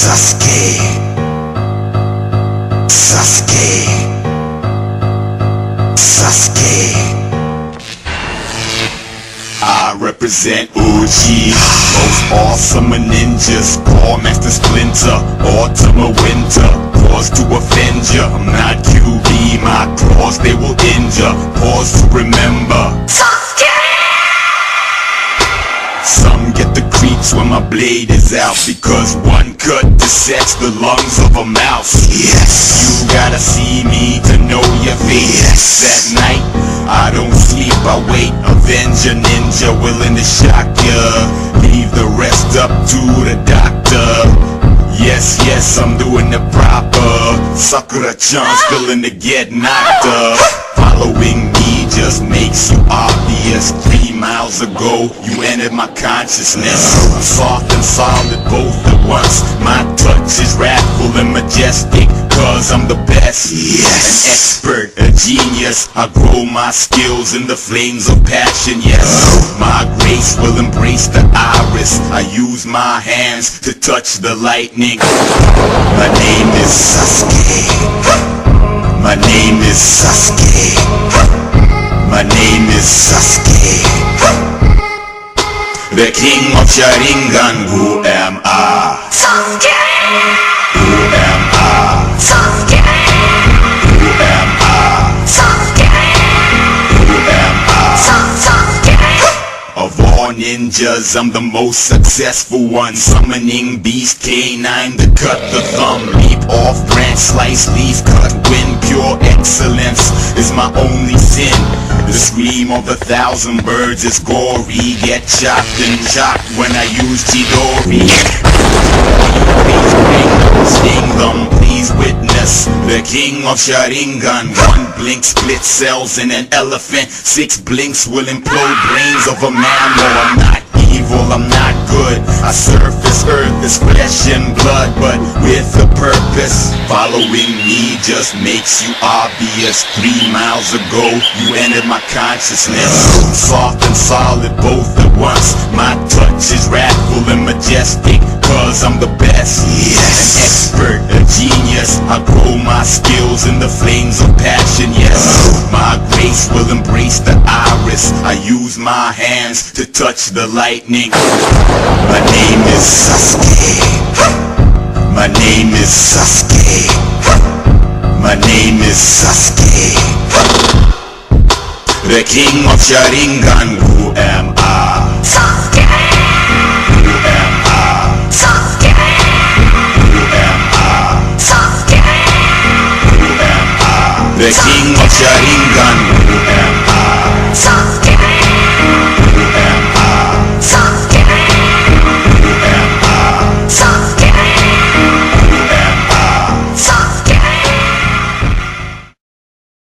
Sasuke. Sasuke. Sasuke. I represent OG, most awesome of ninjas. Call Master Splinter, autumn or winter. Pause to offend ya, I'm not QB, my claws they will injure. Pause to remember. Some get the creeps when my blade is out, because one cut dissects the lungs of a mouse. Yes, you gotta see me to know your fate. Yes, that night I don't sleep, I wait. Avenger ninja willing to shock ya. Leave the rest up to the doctor. Yes, yes, I'm doing it proper. Sakura-chan still in to get knocked up. Following me just makes you obvious. 3 miles ago, you entered my consciousness. Soft and solid both at once. My touch is wrathful and majestic, cause I'm the best. Yes, an expert, a genius. I grow my skills in the flames of passion, yes. My grace will embrace the iris. I use my hands to touch the lightning. My name is Sasuke. My name is Sasuke. My name is Sasuke. The king of Sharingan, who am I? Sasuke. Who am I? Sasuke. Who am I? Sasuke. Who am I? Sasuke. Of all ninjas, I'm the most successful one. Summoning Beast K9 to cut the thumb. Leap off branch, slice leaf, cut wind. Pure excellence is my only sin. The scream of 1,000 birds is gory. Get chopped and chopped when I use Chidori. Please bring them, sting them, please witness the king of Sharingan. 1 blink split cells in an elephant. 6 blinks will implode brains of a mammal. I'm not evil, I'm not good. I surface earth as flesh and blood, but with a purpose. Following me just makes you obvious. 3 miles ago, you entered my consciousness. Soft and solid both at once. My touch is wrathful and majestic, cause I'm the best. Yes, an expert, a genius. I grow my skills in the flames of passion, yes. My grace will embrace the iris. I use my hands to touch the lightning. My name is Sasuke. My name is Sasuke. My name is Sasuke. The king of Sharingan, who am I? Sasuke. Who am I? Sasuke. Who am I? Sasuke. Who am I? The king of Sharingan, who am I?